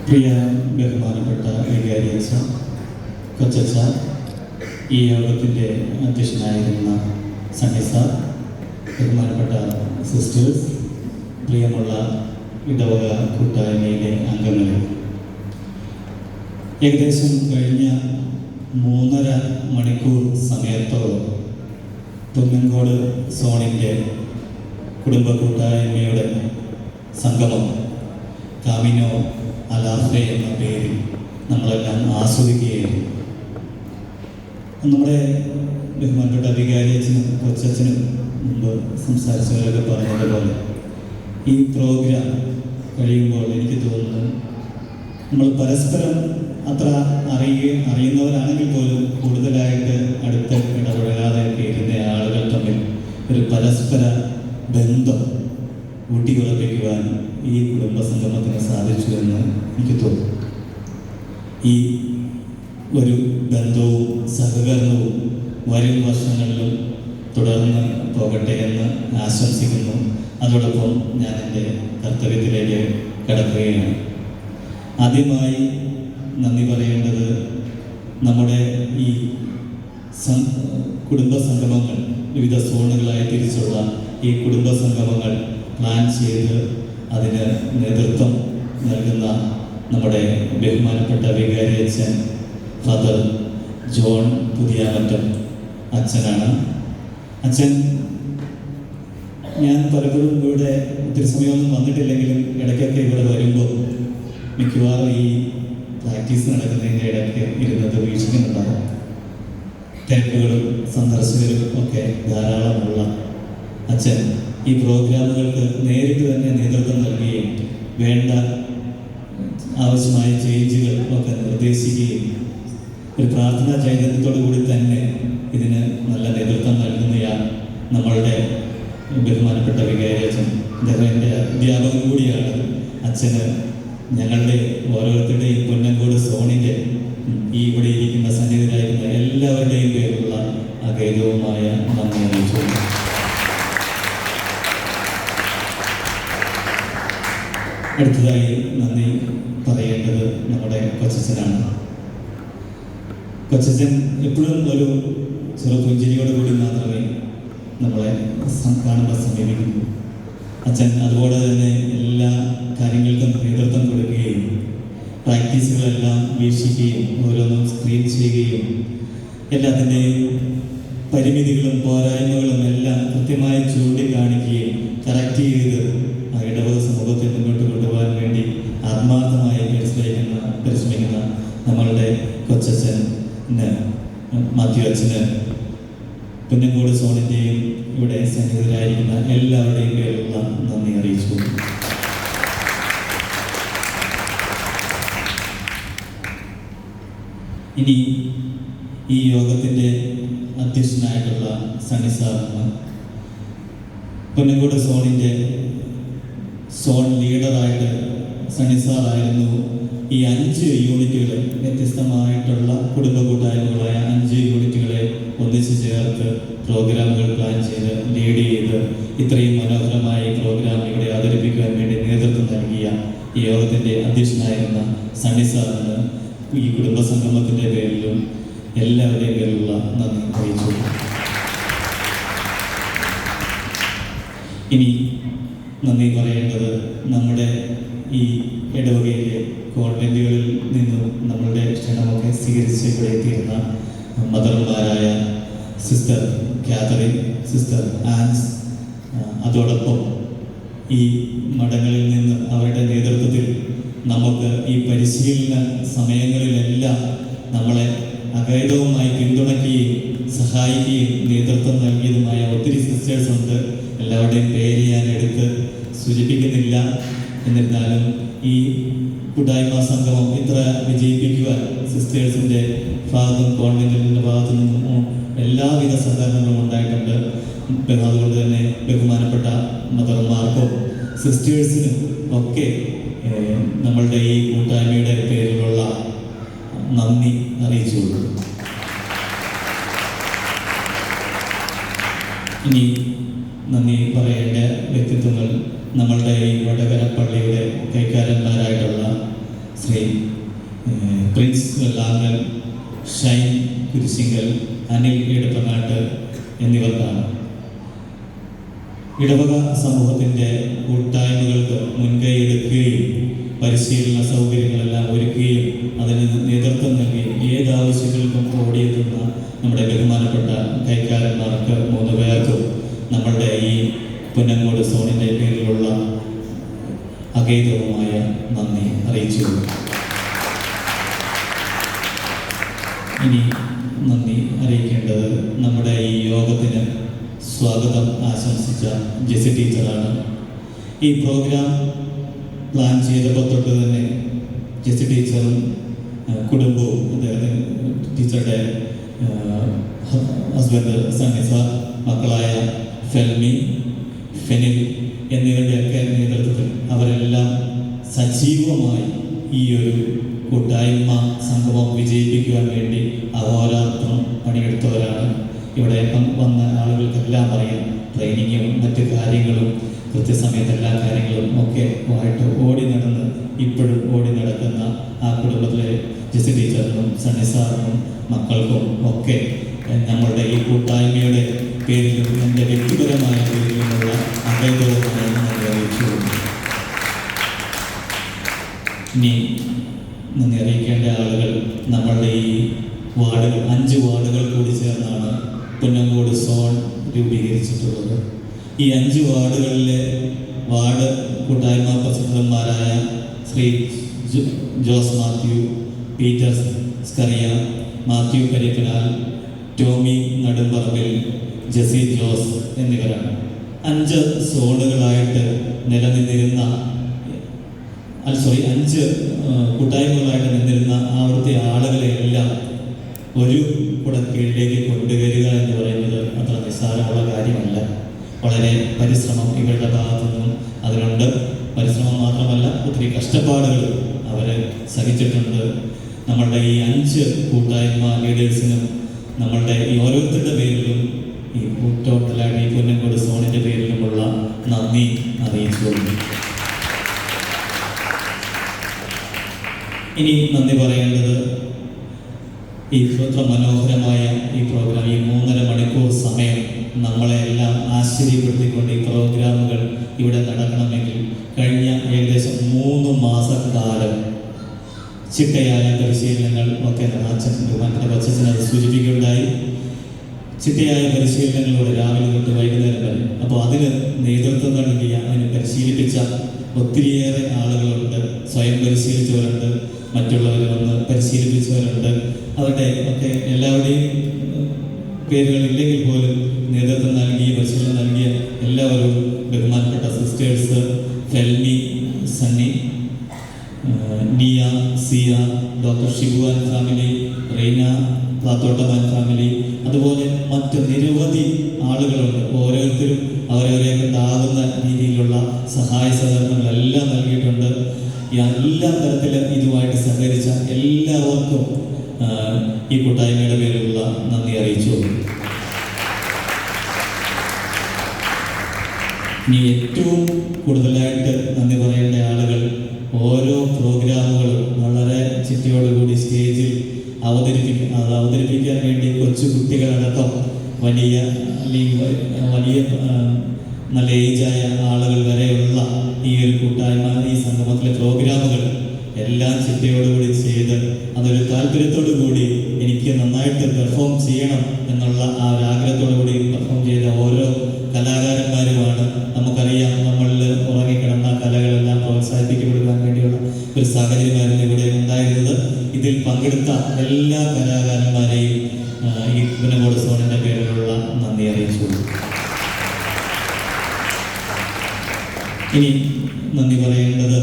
പ്രിയ ബഹുമാനപ്പെട്ട വികാരിയച്ഛ, കൊച്ചച്ഛ, ഈ യോഗത്തിൻ്റെ അധ്യക്ഷനായിരുന്ന സണ്ണി സാർ, ബഹുമാനപ്പെട്ട സിസ്റ്റേഴ്സ്, പ്രിയമുള്ള ഇടവക കൂട്ടായ്മയിലെ അംഗങ്ങളെ, ഏകദേശം കഴിഞ്ഞ 3.5 മണിക്കൂർ സമയത്തോളം തുന്നങ്കോട് സോണിൻ്റെ കുടുംബ കൂട്ടായ്മയുടെ സംഗമം കാമിനോ അലാഫെ എന്ന പേരിൽ നമ്മളെല്ലാം ആസ്വദിക്കുകയായിരുന്നു. നമ്മുടെ ബഹുമാനപ്പെട്ട വികാരിയച്ഛനും കൊച്ചച്ഛനും മുമ്പ് സംസാരിച്ചവരൊക്കെ പറഞ്ഞതുപോലെ ഈ പ്രോഗ്രാം കഴിയുമ്പോൾ എനിക്ക് തോന്നുന്നു നമ്മൾ പരസ്പരം അത്ര അറിയുന്നവരാണെങ്കിൽ പോലും കൂടുതലായിട്ട് അടുത്ത് ഇടപഴകാതെ ഇരുന്ന ആളുകൾ തമ്മിൽ ഒരു പരസ്പര ബന്ധം ഊട്ടിയുറപ്പിക്കുവാൻ ഈ കുടുംബസംഗമത്തിന് സാധിച്ചു എന്ന് എനിക്ക് തോന്നുന്നു. ഈ ഒരു ബന്ധവും സഹകരണവും വരും വർഷങ്ങളിലും തുടർന്ന് പോകട്ടെ എന്ന് ആശംസിക്കുന്നു. അതോടൊപ്പം ഞാൻ എൻ്റെ കർത്തവ്യത്തിലേക്ക് കടക്കുകയാണ്. ആദ്യമായി നന്ദി പറയേണ്ടത് നമ്മുടെ ഈ കുടുംബസംഗമങ്ങൾ, വിവിധ സോണുകളായി തിരിച്ചുള്ള ഈ കുടുംബസംഗമങ്ങൾ പ്ലാൻ ചെയ്ത് അതിന് നേതൃത്വം നൽകുന്ന നമ്മുടെ ബഹുമാനപ്പെട്ട വികാരിയച്ഛൻ ഫാദർ ജോൺ പുതിയാമറ്റം അച്ഛനാണ്. അച്ഛൻ ഞാൻ പലപ്പോഴും ഇവിടെ ഒത്തിരി സമയമൊന്നും വന്നിട്ടില്ലെങ്കിലും ഇടയ്ക്കൊക്കെ ഇവിടെ വരുമ്പോൾ മിക്കവാറും ഈ പ്രാക്ടീസ് നടക്കുന്നതിൻ്റെ ഇടയ്ക്ക് ഇരുന്നത് വീക്ഷിക്കുന്നുണ്ടാകും. തിരക്കുകളും സന്ദർശകരും ഒക്കെ ധാരാളമുള്ള അച്ഛൻ ഈ പ്രോഗ്രാമുകൾക്ക് നേരിട്ട് തന്നെ നേതൃത്വം നൽകുകയും വേണ്ട ആവശ്യമായ ചേഞ്ചുകൾ ഒക്കെ നിർദ്ദേശിക്കുകയും ഒരു പ്രാർത്ഥനാ ചൈതന്യത്തോടു കൂടി തന്നെ ഇതിന് നല്ല നേതൃത്വം നൽകുന്നതാണ് നമ്മളുടെ ബഹുമാനപ്പെട്ട വികാരിയച്ഛൻ. അദ്ദേഹം എൻ്റെ അധ്യാപകൻ കൂടിയാണ്. അച്ഛന് ഞങ്ങളുടെ ഓരോരുത്തരുടെയും പൊന്നങ്കോട് സോണിൻ്റെ ഈ ഇവിടെ ഇരിക്കുന്ന സന്നിഹിതരായിരുന്ന എല്ലാവരുടെയും പേരിലുള്ള അഗൈതവുമായ നന്ദി അറിയിച്ചു. അടുത്തതായി നന്ദി പറയേണ്ടത് നമ്മുടെ കൊച്ചച്ഛനാണ്. കൊച്ചച്ഛൻ എപ്പോഴും ഒരു ചെറുപുഞ്ചിരിയോട് കൂടി മാത്രമേ നമ്മളെ കാണുമ്പോൾ സമീപിക്കുന്നു. അച്ഛൻ അതുപോലെ തന്നെ എല്ലാ കാര്യങ്ങൾക്കും നേതൃത്വം കൊടുക്കുകയും പ്രാക്ടീസുകളെല്ലാം വീക്ഷിക്കുകയും ഓരോന്നും സ്ക്രീൻ ചെയ്യുകയും എല്ലാത്തിൻ്റെയും പരിമിതികളും പോരായ്മകളും എല്ലാം കൃത്യമായി ചൂണ്ടിക്കാണിക്കുകയും കറക്റ്റ് ചെയ്ത് ആ ഇടവക സമൂഹത്തെ മുന്നോട്ട് കൊണ്ടുപോകാൻ വേണ്ടി ആത്മാർത്ഥമായി പരിശ്രമിക്കുന്ന നമ്മളുടെ കൊച്ചച്ഛന്, മാത്യു അച്ഛന്, പുന്നങ്കോട് സോണിൻ്റെയും ഇവിടെ സന്നിഹിതരായിരിക്കുന്ന എല്ലാവരുടെയും പേരിലുള്ള നന്ദി അറിയിച്ചു. ഇനി ഈ യോഗത്തിൻ്റെ അധ്യക്ഷനായിട്ടുള്ള സണ്ണി സാറിന്, പുന്നങ്കോട് സോണിൻ്റെ സോൺ ലീഡറായിട്ട് സണ്ണി സാറായിരുന്നു ഈ 5 യൂണിറ്റുകൾ, വ്യത്യസ്തമായിട്ടുള്ള കുടുംബ കൂട്ടായ്മകളായ 5 യൂണിറ്റുകളെ ഒന്നിച്ചു ചേർത്ത് പ്രോഗ്രാമുകൾ പ്ലാൻ ചെയ്ത് ലീഡ് ചെയ്ത് ഇത്രയും മനോഹരമായ പ്രോഗ്രാം ഇവിടെ അവതരിപ്പിക്കുവാൻ വേണ്ടി നേതൃത്വം നൽകിയ ഈ യോഗത്തിൻ്റെ അധ്യക്ഷനായിരുന്ന സണ്ണി സാറിന് ഈ കുടുംബസംഗമത്തിൻ്റെ പേരിലും എല്ലാവരുടെയും പേരിലുള്ള നന്ദി അറിയിച്ചു. ഇനി നന്ദി പറയേണ്ടത് നമ്മുടെ ഈ ഇടവകയിലെ കോൺവെന്റുകളിൽ നിന്നും നമ്മളുടെ ക്ഷണമൊക്കെ സ്വീകരിച്ച് ഇവിടെ എത്തിയിരുന്ന മദർമാരായ സിസ്റ്റർ കാതറിൻ, സിസ്റ്റർ ആൻസ്, അതോടൊപ്പം ഈ മഠങ്ങളിൽ നിന്ന് അവരുടെ നേതൃത്വത്തിൽ നമുക്ക് ഈ പരിശീലന സമയങ്ങളിലെല്ലാം നമ്മളെ അഗൈതവുമായി പിന്തുണയ്ക്കുകയും സഹായിക്കുകയും നേതൃത്വം നൽകിയതുമായ ഒത്തിരി സിസ്റ്റേഴ്സ് ഉണ്ട്. എല്ലാവരുടെയും പേര് ഞാൻ എടുത്ത് സൂചിപ്പിക്കുന്നില്ല. എന്നിരുന്നാലും ഈ കൂട്ടായ്മ സംഗമം ഇത്ര വിജയിപ്പിക്കുവാൻ സിസ്റ്റേഴ്സിൻ്റെ ഭാഗത്തും കോൺവെന്റിൻ്റെ ഭാഗത്തു നിന്നും എല്ലാവിധ സഹകരണങ്ങളും ഉണ്ടായിട്ടുണ്ട്. അതുകൊണ്ട് തന്നെ ബഹുമാനപ്പെട്ട മദർമാർക്കും സിസ്റ്റേഴ്സിനും ഒക്കെ നമ്മളുടെ ഈ കൂട്ടായ്മയുടെ പേരിലുള്ള നന്ദി അറിയിച്ചുകൊള്ളു. ഇനി നന്ദി പറയേണ്ട വ്യക്തിത്വങ്ങൾ നമ്മളുടെ ഈ വടകര പള്ളിയുടെ കൈക്കാരന്മാരായിട്ടുള്ള ശ്രീ പ്രിൻസ് വെള്ളാങ്കൽ, ഷൈൻ കുരിശിങ്കൽ, അനിൽ ഇടപ്പനാട്ട് എന്നിവർക്കാണ്. ഇടവക സമൂഹത്തിൻ്റെ കൂട്ടായ്മകൾക്ക് മുൻകൈ എടുക്കുകയും പരിശീലന സൗകര്യങ്ങളെല്ലാം ഒരുക്കുകയും അതിന് നേതൃത്വം നൽകി ഏതാവശ്യങ്ങൾക്കും ഓടിയെത്തുന്ന നമ്മുടെ ബഹുമാനപ്പെട്ട കൈക്കാരന്മാർക്ക് 3 പേർക്കും നമ്മളുടെ ഈ പുന്നങ്കോട് സോണിൻ്റെ പേരിലുള്ള അഗൈതവുമായ നന്ദി അറിയിച്ചു. ഇനി നന്ദി അറിയിക്കേണ്ടത് നമ്മുടെ ഈ യോഗത്തിന് സ്വാഗതം ആശംസിച്ച ജെസി ടീച്ചറാണ്. ഈ പ്രോഗ്രാം പ്ലാൻ ചെയ്തപ്പോൾ തൊട്ട് തന്നെ ജെസി ടീച്ചറും കുടുംബവും, അദ്ദേഹത്തിന് ടീച്ചറുടെ ഹസ്ബൻഡ് സണ്ണിസ, മക്കളായ ഫെൽമി, ഫെനിൽ എന്നിവരുടെയൊക്കെ നേതൃത്വത്തിൽ അവരെല്ലാം സജീവമായി ഈ ഒരു കൂട്ടായ്മ സംഗമം വിജയിപ്പിക്കുവാൻ വേണ്ടി അഹോരാത്രം പണിയെടുത്തവരാണ്. ഇവിടെ വന്ന ആളുകൾക്കെല്ലാം അറിയാം, ട്രെയിനിങ്ങും മറ്റു കാര്യങ്ങളും കൃത്യസമയത്ത് എല്ലാ കാര്യങ്ങളും ഒക്കെ ആയിട്ട് ഓടി നടന്ന് ഇപ്പോഴും ഓടി നടക്കുന്ന ആ കുടുംബത്തിലെ ജെസി ടീച്ചറിനും സണ്ണി സാറിനും മക്കൾക്കും ഒക്കെ നമ്മളുടെ ഈ കൂട്ടായ്മയുടെ പേരിലും എൻ്റെ വ്യക്തിപരമായ പേരിലുമുള്ള അഭേദവുമായി നന്ദി അറിയിച്ചു. ഇനി നന്ദി അറിയിക്കേണ്ട ആളുകൾ നമ്മളുടെ ഈ വാർഡുകൾ 5 വാർഡുകൾ കൂടി ചേർന്നാണ് പുന്നങ്കോട് സോൺ രൂപീകരിച്ചിട്ടുള്ളത്. ഈ 5 വാർഡുകളിലെ വാർഡ് കൂട്ടായ്മ പ്രസിഡന്റുമാരായ ശ്രീ ജോസ് മാത്യു, പീറ്റർ സ്കറിയ, മാത്യു കരിക്കനാൽ, ടോമി നടുമ്പറമ്പിൽ, ജെസി ജോസ് എന്നിവരാണ്. 5 സോണുകളായിട്ട് നിലനിന്നിരുന്ന 5 കൂട്ടായ്മകളായിട്ട് നിന്നിരുന്ന അവിടുത്തെ ആളുകളെയെല്ലാം ഒരു കുടക്കീഴിലേക്ക് കൊണ്ടുവരിക എന്ന് പറയുന്നത് അത്ര നിസ്സാരമുള്ള കാര്യമല്ല. വളരെ പരിശ്രമം ഇവരുടെ ഭാഗത്തു നിന്നും അതിനുണ്ട്. പരിശ്രമം മാത്രമല്ല, ഒത്തിരി കഷ്ടപ്പാടുകൾ അവർ സഹിച്ചിട്ടുണ്ട്. നമ്മളുടെ ഈ 5 കൂട്ടായ്മ ലീഡേഴ്സിനും നമ്മളുടെ ഈ ഓരോരുത്തരുടെ പേരിലും ഈ ടോട്ടലായിട്ട് ഈ പുന്നങ്കോട് സോണിൻ്റെ പേരിലുമുള്ള നന്ദി അറിയിച്ചുകൊള്ളു. ഇനി നന്ദി പറയേണ്ടത് ഈ ഇത്ര മനോഹരമായ ഈ പ്രോഗ്രാം, ഈ 3.5 മണിക്കൂർ സമയം നമ്മളെ എല്ലാം ആശ്ചര്യപ്പെടുത്തിക്കൊണ്ട് ഈ പ്രോഗ്രാമുകൾ ഇവിടെ നടക്കണമെങ്കിൽ കഴിഞ്ഞ ഏകദേശം 3 മാസക്കാലം ചിട്ടയായ പരിശീലനങ്ങൾ ഒക്കെ അച്ഛൻ അത് സൂചിപ്പിക്കുകയുണ്ടായി. ചിട്ടയായ പരിശീലനങ്ങളോട് രാവിലെ തൊട്ട് വൈകുന്നേരം വരെ. അപ്പോൾ അതിന് നേതൃത്വം നൽകിയ, അതിന് പരിശീലിപ്പിച്ച ഒത്തിരിയേറെ ആളുകളുണ്ട്. സ്വയം പരിശീലിച്ചവരുണ്ട്, മറ്റുള്ളവർ വന്ന് പരിശീലിപ്പിച്ചവരുണ്ട്. അവരുടെ ഒക്കെ എല്ലാവരുടെയും പേരുകളില്ലെങ്കിൽ പോലും നേതൃത്വം നൽകിയ, പരിശീലനം നൽകിയ എല്ലാവരും ബഹുമാനപ്പെട്ട sisters Felmi, Sunny, Niya, Siya, doctor Shibu and family, Reena Plathottam and family, അതുപോലെ മറ്റ് നിരവധി ആളുകളുണ്ട്. ഓരോരുത്തരും അവരവരെ കൊണ്ടാകുന്ന രീതിയിലുള്ള സഹായ സഹകരണങ്ങളെല്ലാം നൽകിയിട്ടുണ്ട്. എല്ലാ തരത്തിലും ഇതുമായിട്ട് സഹകരിച്ച എല്ലാവർക്കും ഈ കൂട്ടായ്മയുടെ പേരിലുള്ള നന്ദി അറിയിച്ചു. ഇനി ഏറ്റവും കൂടുതലായിട്ട് നന്ദി പറയേണ്ട ആളുകൾ ഓരോ പ്രോഗ്രാമുകളും വളരെ ചിട്ടയോടുകൂടി സ്റ്റേജിൽ അവതരിപ്പിക്കാൻ വേണ്ടി കൊച്ചു കുട്ടികളടക്കം വലിയ നല്ല ഏജായ ആളുകൾ വരെയുള്ള ഈ ഒരു കൂട്ടായ്മ, ഈ സംഗമത്തിലെ പ്രോഗ്രാമുകൾ എല്ലാം ചിട്ടയോടുകൂടി ചെയ്ത് അതൊരു താല്പര്യത്തോടു കൂടി എനിക്ക് നന്നായിട്ട് പെർഫോം ചെയ്യണം എന്നുള്ള ആ ഒരു ആഗ്രഹത്തോടു കൂടി പെർഫോം ചെയ്ത ഓരോ കലാകാരന്മാരുമാണ്. നമുക്കറിയാം, നമ്മളിൽ ഉറങ്ങിക്കിടന്ന കലകളെല്ലാം പ്രോത്സാഹിപ്പിക്കപ്പെടുവാൻ വേണ്ടിയുള്ള ഒരു സാഹചര്യമായിരുന്നു ഇവിടെ ഉണ്ടായിരുന്നത്. ഇതിൽ പങ്കെടുത്ത എല്ലാ കലാകാരന്മാരെയും ഈ പുന്നങ്കോട് സോണിൻ്റെ പേരിലുള്ള നന്ദി അറിയിച്ചു. ഇനി നന്ദി പറയേണ്ടത്,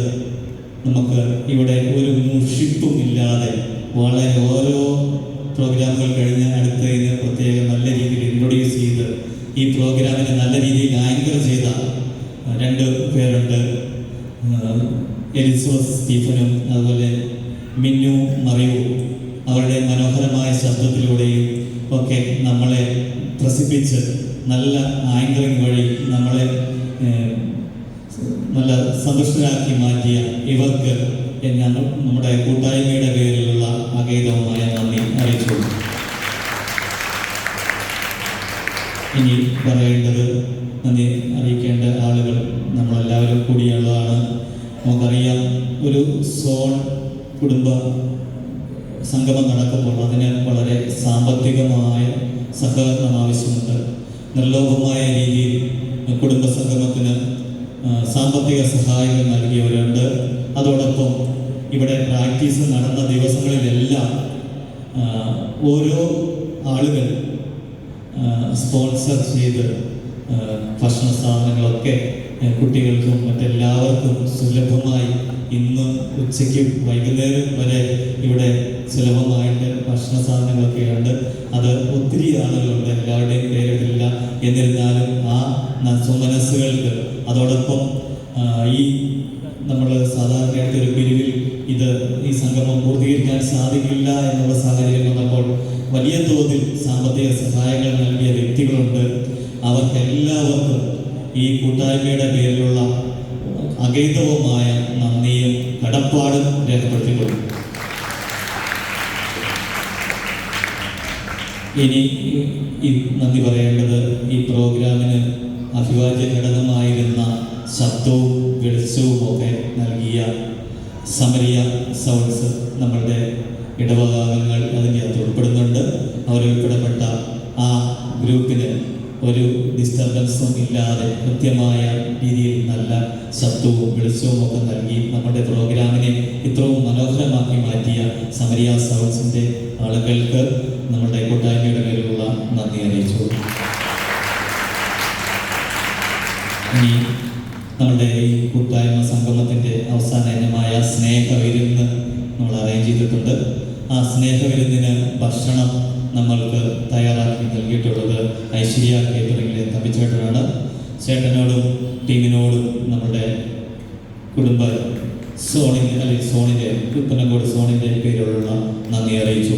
നമുക്ക് ഇവിടെ ഒരു മുഷിപ്പും ഇല്ലാതെ വളരെ ഓരോ പ്രോഗ്രാമുകൾ കഴിഞ്ഞ് അടുത്തതിന് പ്രത്യേകം നല്ല രീതിയിൽ ഇൻട്രൊഡ്യൂസ് ചെയ്ത് ഈ പ്രോഗ്രാമിനെ നല്ല രീതിയിൽ ആങ്കർ ചെയ്ത 2 പേരുണ്ട്. എലിസബത്ത് സ്റ്റീഫനും അതുപോലെ മിന്നു മറിയവും അവരുടെ മനോഹരമായ ശബ്ദത്തിലൂടെയും ഒക്കെ നമ്മളെ ത്രസിപ്പിച്ച് നല്ല ആങ്കറിങ് വഴി നമ്മളെ നല്ല സന്തുഷ്ടരാക്കി മാറ്റിയ ഇവർക്ക് ഞങ്ങൾ നമ്മുടെ കൂട്ടായ്മയുടെ പേരിലുള്ള അഗൈതവുമായ നന്ദി അറിയിച്ചു. ഇനി പറയേണ്ടത്, നന്ദി അറിയിക്കേണ്ട ആളുകൾ നമ്മളെല്ലാവരും കൂടിയുള്ളതാണ്. നമുക്കറിയാം, ഒരു സോൺ കുടുംബ സംഗമം നടക്കുമ്പോൾ അതിന് വളരെ സാമ്പത്തികമായ സഹകരണം ആവശ്യമുണ്ട്. നിർലോഭമായ രീതിയിൽ കുടുംബ സംഗമത്തിന് സാമ്പത്തിക സഹായങ്ങൾ നൽകിയവരുണ്ട്. അതോടൊപ്പം ഇവിടെ പ്രാക്ടീസ് നടന്ന ദിവസങ്ങളിലെല്ലാം ഓരോ ആളുകൾ സ്പോൺസർ ചെയ്ത് ഭക്ഷണ സാധനങ്ങളൊക്കെ കുട്ടികൾക്കും മറ്റെല്ലാവർക്കും സുലഭമായി ഇന്ന് ഉച്ചയ്ക്ക് വൈകുന്നേരം വരെ ഇവിടെ സുലഭമായിട്ട് ഭക്ഷണ സാധനങ്ങളൊക്കെയുണ്ട്. അത് ഒത്തിരി ആളുകളുണ്ട്, എല്ലാവരുടെയും പേരില്ല. എന്നിരുന്നാലും ആ സുമനസ്സുകൾക്ക്, അതോടൊപ്പം ഈ നമ്മൾ സാധാരണയായിട്ട് ഒരു പിരിവിൽ ഈ സംഗമം പൂർത്തീകരിക്കാൻ സാധിക്കില്ല എന്നുള്ള സാഹചര്യം വന്നപ്പോൾ വലിയ തോതിൽ സാമ്പത്തിക സഹായങ്ങൾ നൽകിയ വ്യക്തികളുണ്ട്. അവർക്കെല്ലാവർക്കും ഈ കൂട്ടായ്മയുടെ പേരിലുള്ള അഗൈതവുമായ നന്ദിയും കടപ്പാടും രേഖപ്പെടുത്തിക്കൊള്ളും. ഇനി ഈ നന്ദി പറയേണ്ടത് ഈ പ്രോഗ്രാമിന് അഭിവാജ്യ ഘടകമായിരുന്ന ശബ്ദവും വെളിച്ചവും ഒക്കെ നൽകിയ സമരിയ സൗണ്ട്സ്, നമ്മളുടെ ഇടവകാംഗങ്ങൾ അതിൻ്റെ അകത്ത് ഉൾപ്പെടുന്നുണ്ട്. അവരുൾപ്പെടപ്പെട്ട ആ ഗ്രൂപ്പിന് ഒരു ഡിസ്റ്റർബൻസും ഇല്ലാതെ കൃത്യമായ രീതിയിൽ നല്ല ശബ്ദവും വെളിച്ചവും ഒക്കെ നൽകി നമ്മുടെ പ്രോഗ്രാമിനെ ഇത്രയും മനോഹരമാക്കി മാറ്റിയ സമരിയ സൗണ്ട്സിൻ്റെ ആളുകൾക്ക് നമ്മുടെ കൂട്ടായ്മയുടെ പേരിലുള്ള നന്ദി അറിയിച്ചു. ഇനി നമ്മുടെ ഈ കൂട്ടായ്മ സംഗമത്തിൻ്റെ അവസാന ഇനമായ സ്നേഹവിരുന്ന് നമ്മൾ അറേഞ്ച് ചെയ്തിട്ടുണ്ട്. ആ സ്നേഹവിരുന്നിന് ഭക്ഷണം നമ്മൾക്ക് തയ്യാറാക്കി നൽകിയിട്ടുള്ളത് ഐശ്വര്യ കേറ്ററിംഗിലെ തമ്പിച്ചേട്ടനാണ്. ചേട്ടനോടും ടീമിനോടും നമ്മുടെ കുടുംബ സോണിൻ്റെ കുപ്പനങ്കോട് സോണിൻ്റെ പേരിലുള്ള നന്ദി അറിയിച്ചു.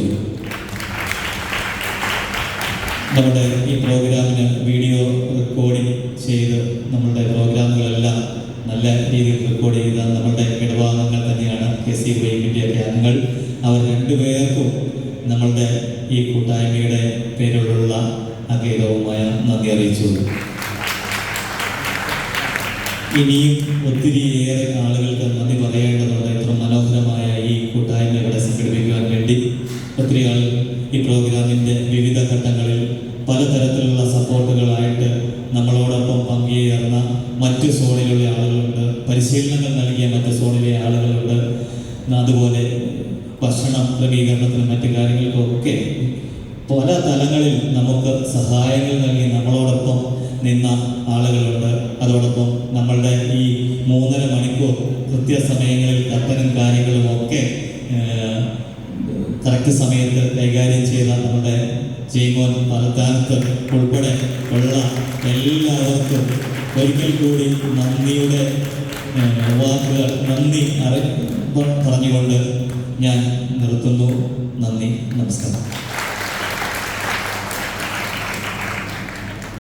നമ്മുടെ ഈ പ്രോഗ്രാമിന് വീഡിയോ റെക്കോർഡിംഗ് ചെയ്ത് നമ്മളുടെ പ്രോഗ്രാമുകളെല്ലാം നല്ല രീതിയിൽ റെക്കോർഡ് ചെയ്ത നമ്മളുടെ ഇടവാംഗങ്ങൾ തന്നെയാണ് KCYക്കിൻ്റെയൊക്കെ അംഗങ്ങൾ. അവർ രണ്ടുപേർക്കും നമ്മളുടെ ഈ കൂട്ടായ്മയുടെ പേരിലുള്ള അഗൈതവുമായ നന്ദി അറിയിച്ചു. ഇനിയും ഒത്തിരിയേറെ ആളുകൾക്ക് നന്ദി പറയേണ്ടതുണ്ട്. ഇത്ര മനോഹരമായ ഈ കൂട്ടായ്മ ഇവിടെ സംഘടിപ്പിക്കുവാൻ വേണ്ടി ഒത്തിരി ആളുകൾ ഈ പ്രോഗ്രാമിൻ്റെ വിവിധ ഘട്ടങ്ങളിൽ പലതരത്തിലുള്ള സപ്പോർട്ടുകളായിട്ട് നമ്മളോടൊപ്പം പങ്കുചേർന്ന മറ്റ് സോണിലുള്ള ആളുകളുണ്ട്, പരിശീലനങ്ങൾ നൽകിയ മറ്റ് സോണിലെ ആളുകളുണ്ട്. അതുപോലെ ഭക്ഷണ ക്രമീകരണത്തിനും മറ്റു കാര്യങ്ങൾക്കൊക്കെ പല തലങ്ങളിൽ നമുക്ക് സഹായങ്ങൾ നൽകി നമ്മളോടൊപ്പം നിന്ന ആളുകളുണ്ട്. അതോടൊപ്പം നമ്മളുടെ ഈ 3.5 മണിക്കൂർ കൃത്യസമയങ്ങളിൽ കത്തനും കാര്യങ്ങളും ഒക്കെ കറക്റ്റ് സമയത്ത് കൈകാര്യം ചെയ്ത നമ്മുടെ ജയ്മോൻ പാലത്താനത്ത് ഉൾപ്പെടെ ഉള്ള എല്ലാവർക്കും ഒരിക്കൽ കൂടി നന്ദിയുടെ വാക്കുകൾ പറഞ്ഞുകൊണ്ട് ഞാൻ നിർത്തുന്നു. നന്ദി, നമസ്കാരം.